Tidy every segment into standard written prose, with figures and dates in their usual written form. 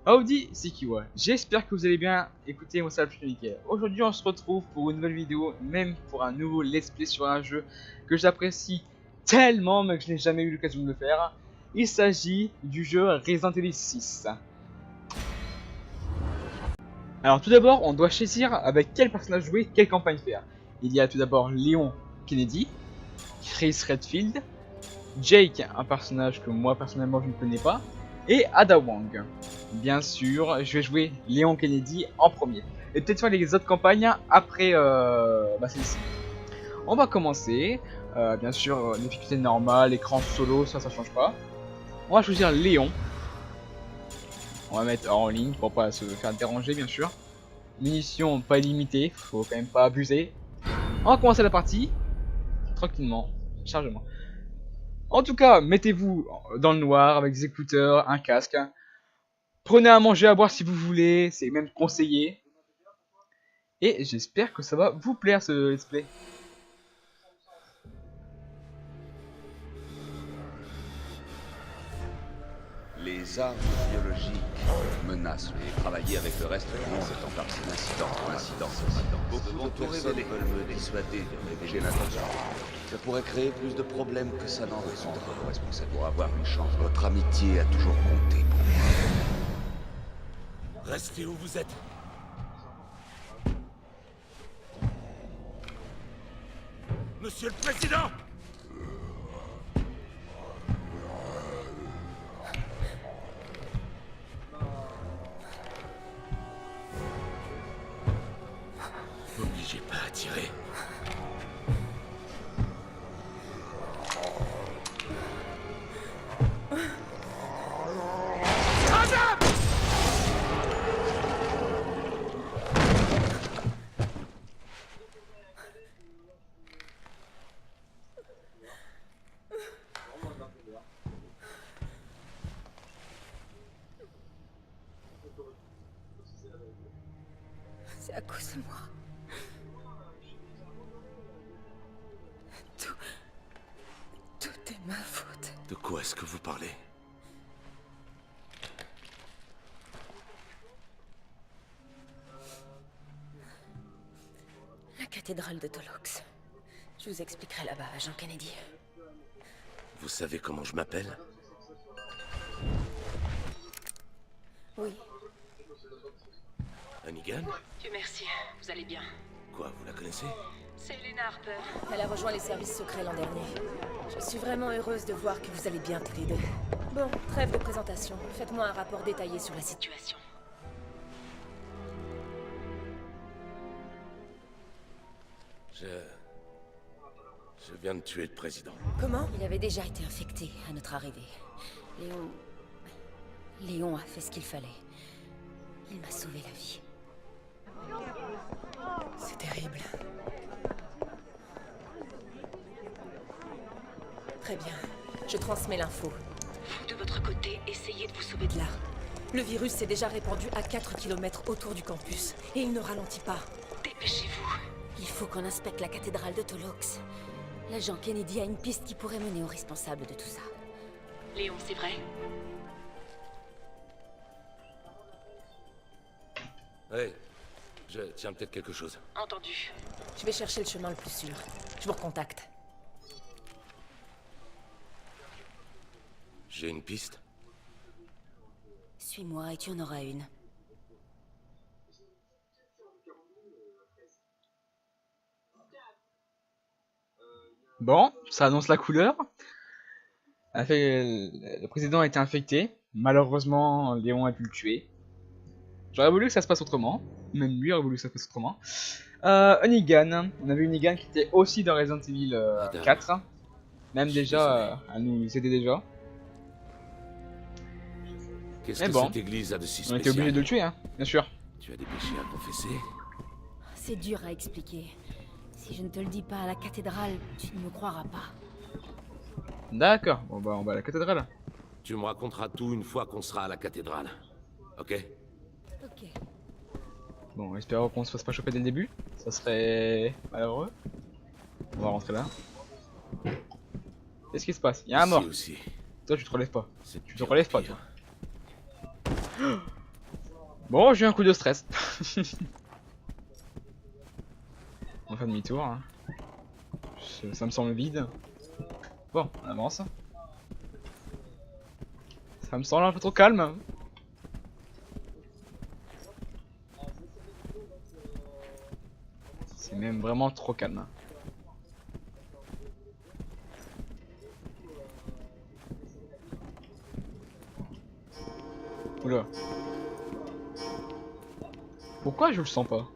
Howdy, c'est Kiwa. J'espère que vous allez bien. Écoutez, moi ça va plus nickel. Aujourd'hui, on se retrouve pour une nouvelle vidéo, même pour un nouveau let's play sur un jeu que j'apprécie tellement, mais que je n'ai jamais eu l'occasion de le faire. Il s'agit du jeu Resident Evil 6. Alors tout d'abord, on doit choisir avec quel personnage jouer, quelle campagne faire. Il y a tout d'abord Leon Kennedy, Chris Redfield, Jake, un personnage que moi personnellement je ne connais pas, et Ada Wong. Bien sûr, je vais jouer Leon Kennedy en premier. Et peut-être faire les autres campagnes après celle-ci. On va commencer. Bien sûr, difficulté normale, écran solo, ça change pas. On va choisir Léon. On va mettre en ligne pour pas se faire déranger, bien sûr. Munitions pas illimitées, faut quand même pas abuser. On va commencer la partie tranquillement. Chargement. En tout cas, mettez-vous dans le noir avec des écouteurs, un casque. Prenez à manger, à boire si vous voulez, c'est même conseillé. Et j'espère que ça va vous plaire ce let's play. Les armes biologiques menacent et travailler avec le reste du monde étant partie d'incident. Beaucoup de personnes veulent me dissuader de révéler l'intention. Ça pourrait créer plus de problèmes que ça n'en résoudra. Responsable pour avoir une chance. Votre amitié a toujours compté pour moi. Restez où vous êtes. Monsieur le Président! N'obligez pas à tirer. C'est à cause de moi. Tout est ma faute. De quoi est-ce que vous parlez? La cathédrale de Tolox. Je vous expliquerai là-bas, agent Kennedy. Vous savez comment je m'appelle? Oui, Hannigan? Dieu merci, vous allez bien. Quoi, vous la connaissez? C'est Elena Harper. Elle a rejoint les services secrets l'an dernier. Je suis vraiment heureuse de voir que vous allez bien tous les deux. Bon, trêve de présentation. Faites-moi un rapport détaillé sur la situation. Je viens de tuer le président. Comment? Il avait déjà été infecté à notre arrivée. Léon a fait ce qu'il fallait. Il m'a sauvé la vie. C'est terrible. Très bien. Je transmets l'info. Vous, de votre côté, essayez de vous sauver de là. Le virus s'est déjà répandu à 4 km autour du campus. Et il ne ralentit pas. Dépêchez-vous. Il faut qu'on inspecte la cathédrale de Tolox. L'agent Kennedy a une piste qui pourrait mener aux responsables de tout ça. Léon, c'est vrai? Ouais, je tiens peut-être quelque chose. Entendu. Je vais chercher le chemin le plus sûr. Je vous recontacte. J'ai une piste. Suis-moi et tu en auras une. Bon, ça annonce la couleur. Le président a été infecté. Malheureusement, Léon a pu le tuer. J'aurais voulu que ça se passe autrement. Même lui aurait voulu que ça se passe autrement. Hannigan. On avait Hannigan qui était aussi dans Resident Evil 4. Même déjà, elle nous aidait déjà. Qu'est-ce Mais que bon, cette église a de si on spécial? était obligé de le tuer, hein, bien sûr. Tu as des péchés à confesser? C'est dur à expliquer. Si je ne te le dis pas à la cathédrale, tu ne me croiras pas. D'accord, bon bah on va à la cathédrale. Tu me raconteras tout une fois qu'on sera à la cathédrale. Ok? Ok. Bon, espérons qu'on se fasse pas choper dès le début. Ça serait malheureux. On va rentrer là. Qu'est-ce qui se passe? Il y a un mort. Ici aussi. Toi tu te relèves pas. C'est Tu te relèves pas pire. toi. Bon, j'ai eu un coup de stress. On va faire demi-tour. Hein. Ça me semble vide. Bon, on avance. Ça me semble un peu trop calme. C'est même vraiment trop calme. Oula. Pourquoi je le sens pas?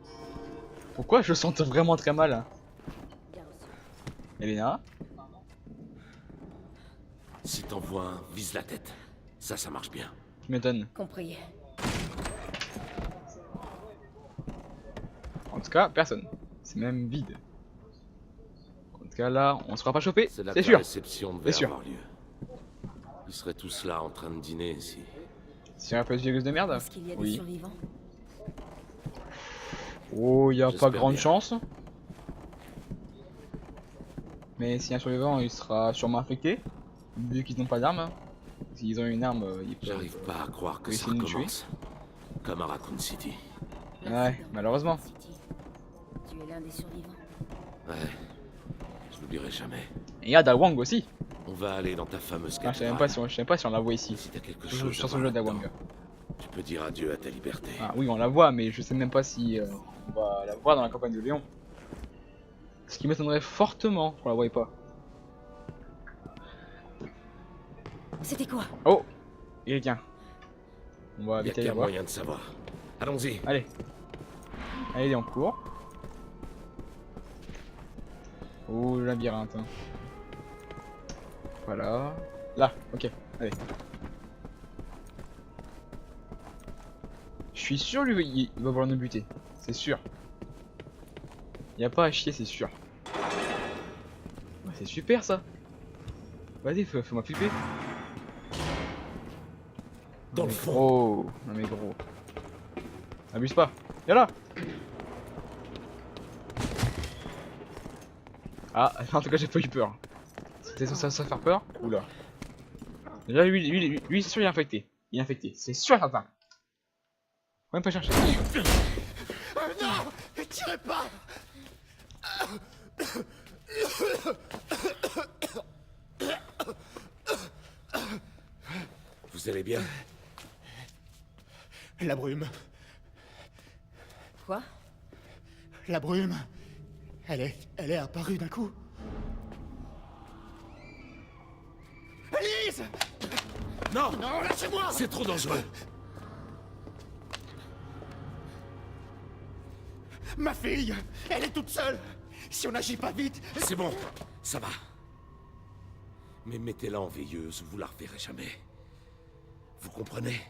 Pourquoi je le sens vraiment très mal? Elena? Si t'en vois un, vise la tête. Ça marche bien. Tu m'étonnes. Compris. En tout cas, personne. C'est même vide. En tout cas, là, on se fera pas choper, C'est là c'est que la sûr. réception C'est devait sûr. avoir lieu. Ils seraient tous là en train de dîner si... C'est un peu de vieilleuse de merde? Est-ce qu'il y a des Oui. survivants? Oh, y a pas J'espère grande bien. chance. Mais si un survivant, il sera sûrement infecté. Vu qu'ils n'ont pas d'arme. S'ils ont une arme, ils peuvent... J'arrive pas à croire que oui, ça c'est une tuerie. recommence. Comme à Raccoon City. Ouais, malheureusement. Tu es l'un des survivants. Ouais. Je l'oublierai jamais. Et il y a Dawang aussi. On va aller dans ta fameuse Ah, je savais cathédrale. même pas si on la voit ici. Si t'as quelque Je chose sur à ce voir jeu Dawang. là-dedans, tu peux dire adieu à ta liberté. Ah oui, on la voit, mais je sais même pas si on va la voir dans la campagne de Léon. Ce qui m'étonnerait fortement qu'on la voie pas. C'était quoi? Oh, il y a quelqu'un. On va Il y a vite aller qu'un voir. moyen de savoir. Allons-y. Allez. Allez, on court. Oh, le labyrinthe. Hein. Voilà. Là, ok. Allez. Je suis sûr, lui, il va vouloir nous buter. C'est sûr. Il n'y a pas à chier, c'est sûr. Ouais, c'est super ça. Vas-y, fais-moi flipper. Dans le Mais fond. gros. Non mais gros. Abuse pas. Viens là. Ah, en tout cas j'ai pas eu peur. C'était censé ça faire peur. Oula. Déjà lui c'est sûr il est infecté. Il est infecté. C'est sûr et certain. Faut même pas chercher. Non, tirez pas. Vous allez bien? La brume, Quoi? la brume. Elle est apparue d'un coup. Elise! Non! Non, lâchez-moi! C'est trop dangereux! Ma fille, elle est toute seule. Si on n'agit pas vite, C'est bon, ça va. Mais mettez-la en veilleuse, vous la reverrez jamais. Vous comprenez?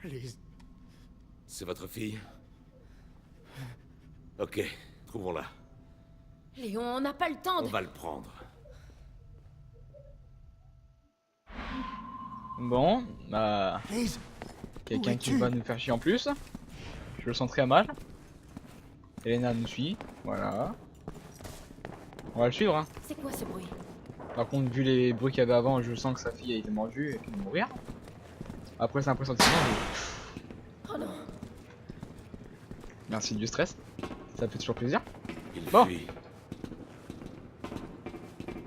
Elise, C'est votre fille? Ok, trouvons-la. Léon, on n'a pas le temps On de... va le prendre. Bon, bah. Elise, Quelqu'un où qui es-tu? va nous faire chier en plus. Je le sens très mal. Elena nous suit. Voilà. On va le suivre hein. C'est quoi ce bruit? Par contre, vu les bruits qu'il y avait avant, je sens que sa fille a été mordue et qu'elle va mourir. Après, c'est un pressentiment. Mais... Oh non. Merci du stress. Ça fait toujours plaisir. Il Bon. fuit.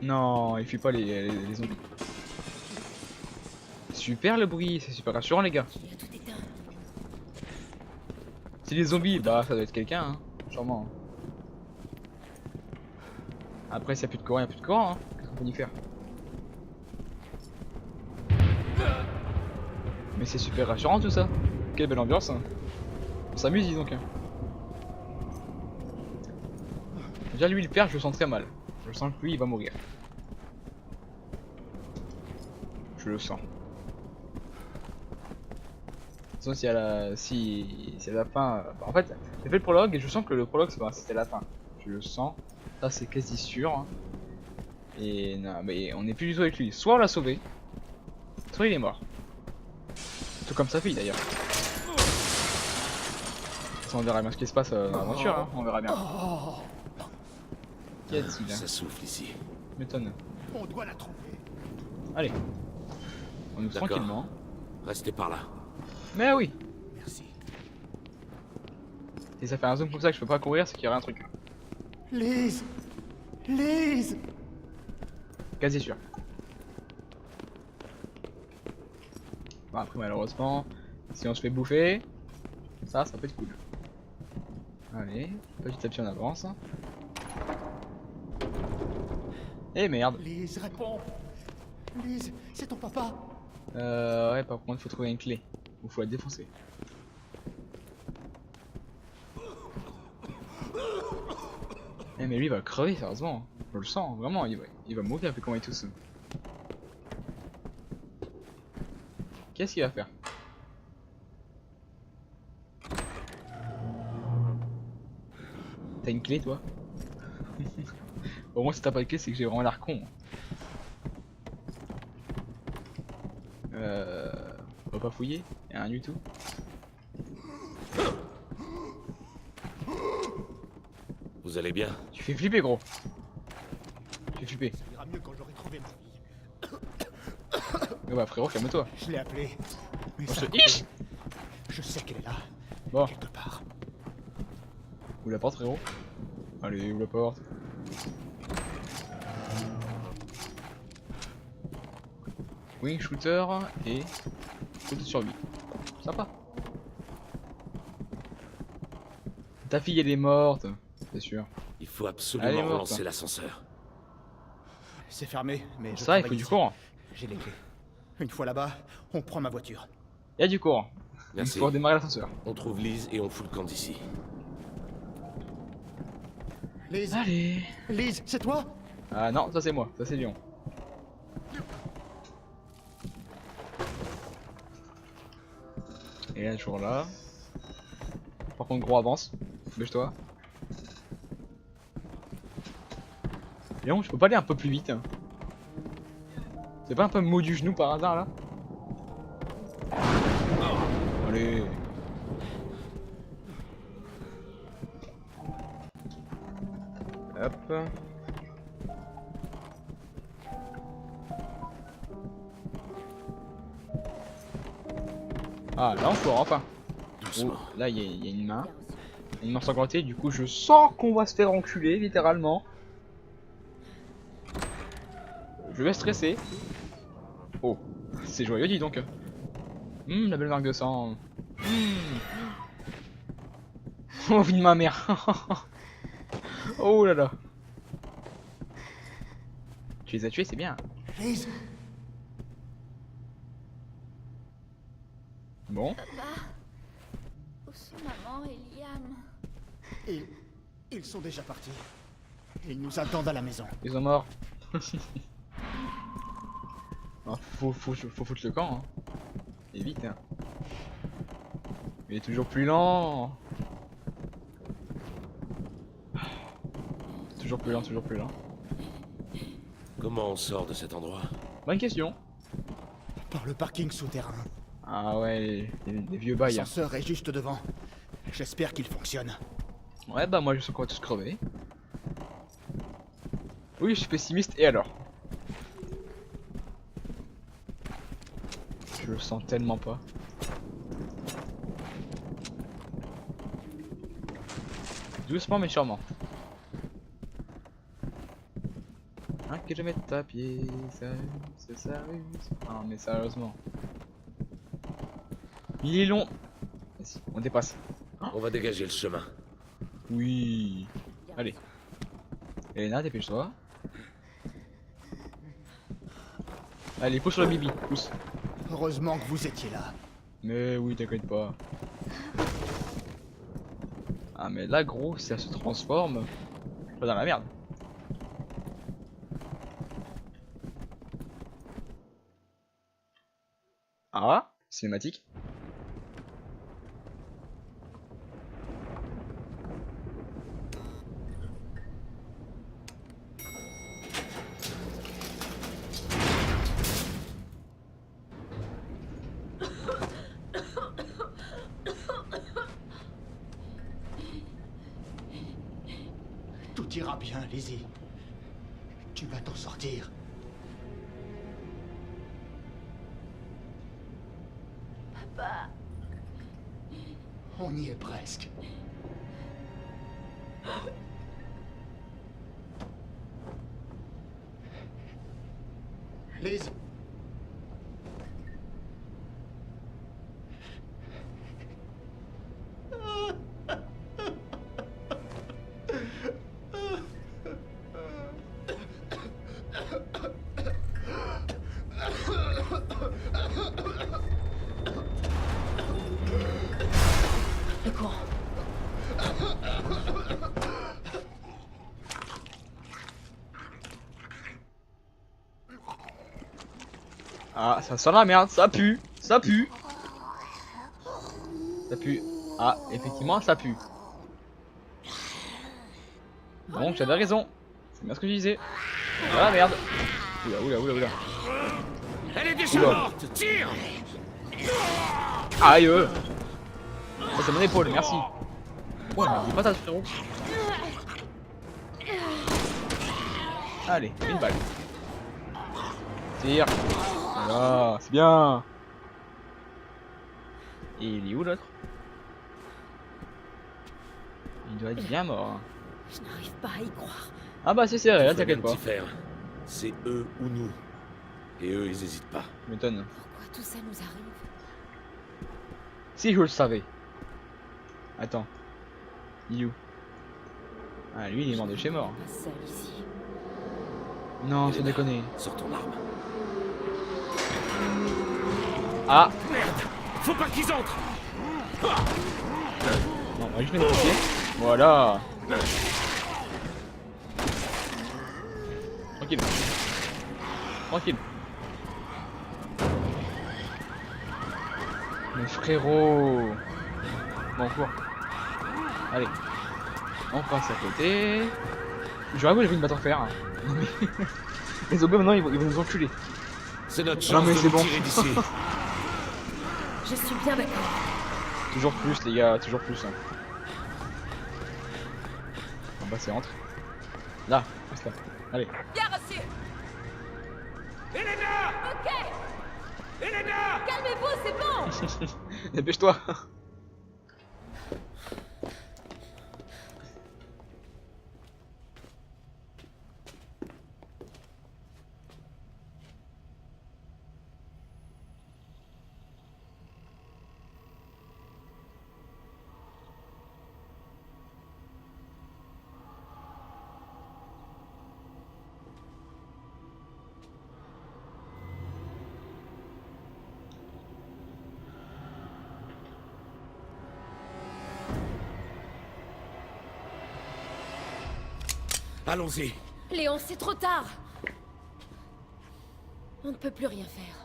Non, il fuit pas les zombies. Super le bruit, c'est super rassurant les gars. Il a tout éteint. Si les zombies, bah ça doit être quelqu'un, hein. Sûrement. Après, s'il n'y a plus de courant, il n'y a plus de courant. Hein. Qu'est-ce qu'on peut y faire? Mais c'est super rassurant tout ça. Quelle belle ambiance. Hein. On s'amuse, dis donc. Hein. Déjà, lui, le père, je le sens très mal. Je sens que lui, il va mourir. Je le sens. De toute façon, si à la fin. En fait, j'ai fait le prologue et je sens que le prologue c'était la fin. Je le sens. Ça, c'est quasi sûr. Hein. Et non, mais on n'est plus du tout avec lui. Soit on l'a sauvé, soit il est mort. Tout comme sa fille d'ailleurs. On verra bien ce qui se passe dans l'aventure. Hein. On verra bien. Qu'y a-t-il? Ça souffle ici. M'étonne. On doit la trouver. Allez. On nous D'accord. tranquillement. Restez par là. Mais oui. Merci. Et ça fait un zoom comme ça que je peux pas courir, c'est qu'il y aurait un truc. Lise! Lise! Quasi sûr. Bon, après malheureusement, si on se fait bouffer, ça peut être cool. Allez, petit à petit on avance. Eh merde. Lise, réponds! Lise, c'est ton papa! Ouais, par contre faut trouver une clé. Ou faut la défoncer. Eh mais lui il va crever sérieusement. Je le sens, vraiment, il va mourir après comment il tousse. Qu'est-ce qu'il va faire? T'as une clé toi? Au moins si t'as pas de clé c'est que j'ai vraiment l'air con. On va pas fouiller? Y'a rien du tout. Vous allez bien? Tu fais flipper gros. Tu fais flipper. Ça ira mieux quand j'aurai trouvé ma fille. Ouais bah frérot calme-toi. Je l'ai appelée. Mais On ça se a coupé. hiche. Je sais qu'elle est là. Bon, Quelque part. ouvre la porte frérot. Allez, ouvre la porte. Wing shooter et coup de survie. Sympa. Ta fille elle est morte, c'est sûr. Il faut Elle est absolument morte. relancer l'ascenseur. C'est fermé, mais je Ça il travaille faut du ici. courant. J'ai les clés. Une fois là-bas, on prend ma voiture. Il y a du courant. Il Merci. faut redémarrer l'ascenseur. On trouve Lise et on fout le camp d'ici. Lise, Allez. Lise, c'est toi? Ah non, ça c'est moi, ça c'est Lyon. Et là toujours là. Par contre gros avance. Bouge-toi. Léon, je peux pas aller un peu plus vite. C'est pas un peu mou du genou par hasard là? Allez. Hop. Ah là on court enfin. Doucement. Oh, là il y a une main. Une main sanglantée, du coup je sens qu'on va se faire enculer littéralement. Je vais stresser. Oh, c'est joyeux dis donc. La belle marque de sang. Oh vie de ma mère. Oh là là. Tu les as tués, c'est bien. Lise, Bon. Papa, où sont maman et Liam? ils sont déjà partis. Ils nous attendent à la maison. Ils sont morts. Ah, faut foutre le camp. Hein. Et vite. Hein. Il est toujours plus lent. Toujours plus lent, toujours plus lent. Comment on sort de cet endroit? Bonne question. Par le parking souterrain. Ah ouais, les vieux bails. Hein. L'ascenseur est juste devant. J'espère qu'il fonctionne. Ouais bah moi je sens qu'on va tous crever. Oui je suis pessimiste et alors? Je le sens tellement pas. Doucement mais sûrement. Un kilomètre à pied, ça s'arruse. Ah mais sérieusement. Il est long. Vas-y, on dépasse. On va dégager le chemin. Oui. Allez. Elena, dépêche-toi. Allez, pousse sur le bibi, pousse. Heureusement que vous étiez là. Mais oui, t'inquiète pas. Ah mais là gros, si ça se transforme, je suis dans la merde. Ah, cinématique. Tout ira bien, Lizzie. Tu vas t'en sortir. pas. On y est presque. Liz. Le courant. Ah, ça sent la merde, ça pue, ça pue. Ça pue. Ah, effectivement, ça pue. Bon, j'avais raison. C'est bien ce que je disais. Ah merde. Oula, oula, oula, oula. Elle est déjà Oula. morte. Tire. Aïe. Ça c'est mon épaule, merci. Ouais, mais dis pas ta frérot. Allez, une balle. Tire. Voilà, c'est bien. Et il est où l'autre? Il doit être bien mort. Je n'arrive pas à y croire. Ah bah c'est serré, là Tu ferais t'inquiète bien pas. de t'y faire. C'est eux ou nous. Et eux, ils hésitent pas. Je m'étonne. Pourquoi tout ça nous arrive? Si je le savais. Attends. Il est où? Ah lui il est mort de chez mort. Pas seul ici. Non, c'est déconné. Sors ton arme. Ah Merde. Faut pas qu'ils entrent. non, on va juste mettre les pieds. Voilà. Tranquille. Tranquille. Mais frérot. Bon, cours. Allez. On passe à côté. J'aurais voulu une batte en fer. Hein. Non mais. Les zombies maintenant ils vont nous enculer. C'est notre Non, chance mais de c'est nous bon. tirer d'ici. Je suis bien d'accord. Toujours plus les gars, toujours plus. Hein. On va passer entre. Là, juste là. Allez. Bien reçu. Elena. Ok. Elena. Calmez-vous, c'est bon. Dépêche-toi. Allons-y. Léon, c'est trop tard. On ne peut plus rien faire.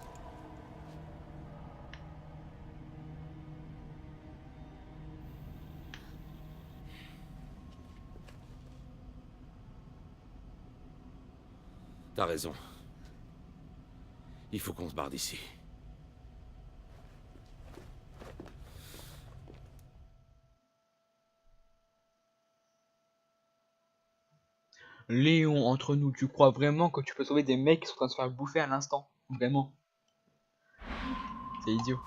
T'as raison. Il faut qu'on se barre d'ici. Léon, entre nous, tu crois vraiment que tu peux sauver des mecs qui sont en train de se faire bouffer à l'instant? Vraiment? C'est idiot.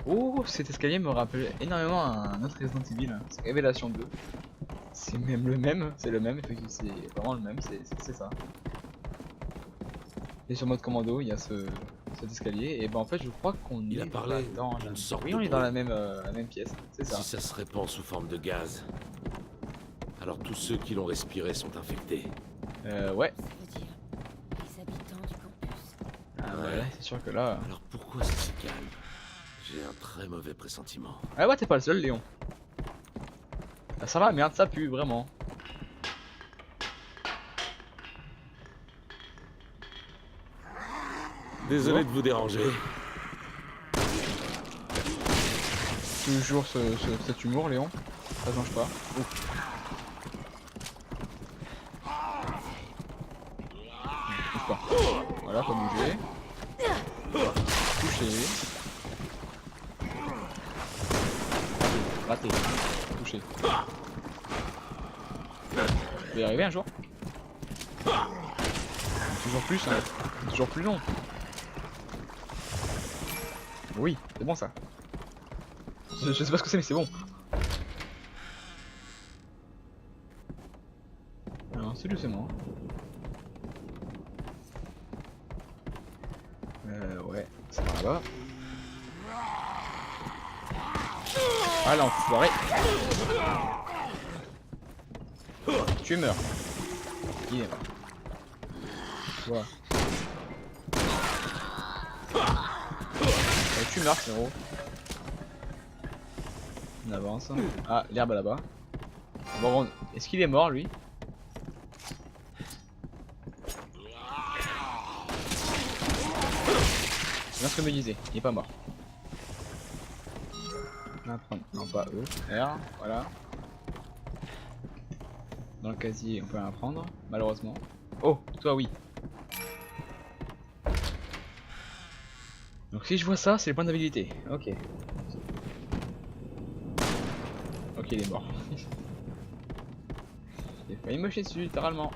Oh, cet escalier me rappelle énormément un autre Resident Evil, hein. C'est Révélation 2. C'est même le même, c'est le même, effectivement, c'est vraiment le même, c'est ça. Et sur mode commando, il y a cet escalier, et ben en fait je crois qu'on Il a est parlé dans d'une sorte oui, de on est dans bruit. la même pièce, c'est ça. Si ça se répand sous forme de gaz, alors tous ceux qui l'ont respiré sont infectés. Ouais. Ça veut dire les habitants du campus. Ah Ouais. ouais, c'est sûr que là... Alors pourquoi c'est si calme? J'ai un très mauvais pressentiment. Ah ouais, t'es pas le seul, Léon. Ah, ça va, merde, ça pue, vraiment. Désolé de vous déranger. Toujours cet humour, Léon. Ça change pas. Ouf. Bouge pas. Voilà, pas bouger. Touché. Raté. Touché. Je vais y arriver un jour. Toujours plus, hein. Toujours plus long. Oui, c'est bon ça. Je sais pas ce que c'est mais c'est bon. Alors c'est doucement. Ouais, c'est par là-bas. Ah l'enfoiré. Tu meurs. Il est mort. Voilà. Tu meurs frérot. On avance. Ah l'herbe là-bas. Bon, est-ce qu'il est mort lui? C'est bien ce que je me disais, il est pas mort. On va prendre, non pas eux, R, voilà. Dans le casier on peut rien prendre, malheureusement. Oh, toi oui. Donc si je vois ça, c'est le point d'habilité. Ok. Ok, il est mort. J'ai failli me chier dessus, littéralement.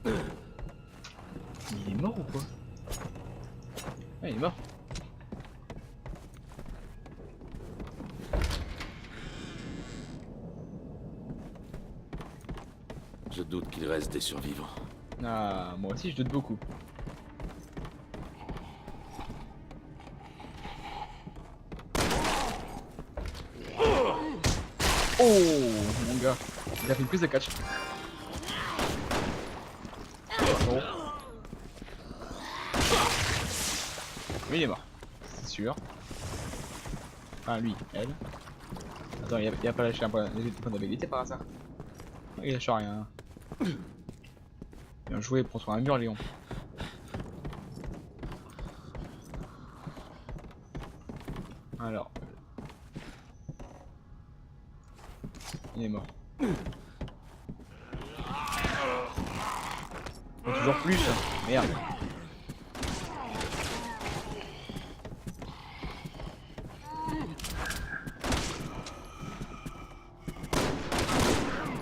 Il est mort ou quoi? Ah, il est mort. Je doute qu'il reste des survivants. Ah, moi aussi je doute beaucoup. Oh mon gars, il a fait une prise de catch. Oh. Lui il est mort, c'est sûr. Enfin lui, elle. Attends, il a pas lâché un point d'habilité par hasard? Il lâche rien. Bien joué, prends sur un mur Léon. Alors. Il est mort. Oh, toujours plus. Merde.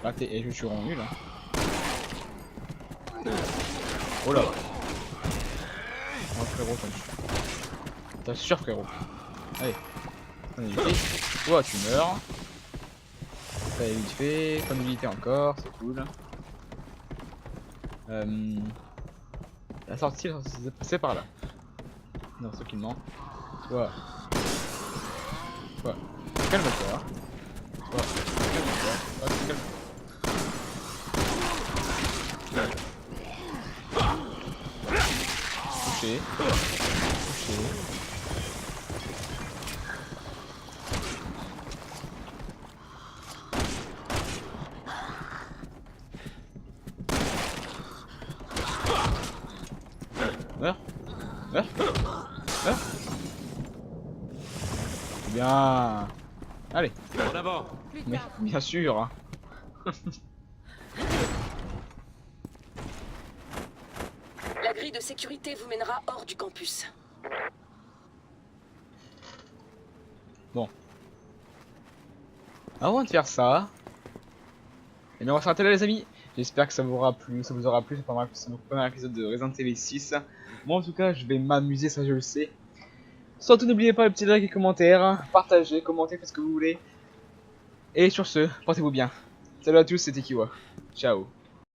Ah, et je suis rendu là. Oh là. Oh frérot, t'as sûr frérot. Allez. Toi tu meurs. Ça vite fait, pas d'unité encore, c'est cool. La sortie, c'est par là. Non, tranquillement. Toi. Calme-toi. Toi. Calme-toi. Calme-toi. Touché. Touché. Meurs. Meurs. Meurs. Bien. Allez. En avant. Mais bien sûr. Hein. La grille de sécurité vous mènera hors du campus. Bon. Avant de faire ça, et bien on va s'arrêter là les amis. J'espère que ça vous aura plu, ce premier épisode de Resident Evil 6. Moi en tout cas je vais m'amuser, ça je le sais. Surtout n'oubliez pas le petit like et commentaire, partagez, commentez, faites ce que vous voulez. Et sur ce, portez-vous bien. Salut à tous, c'était Kiwa. Ciao.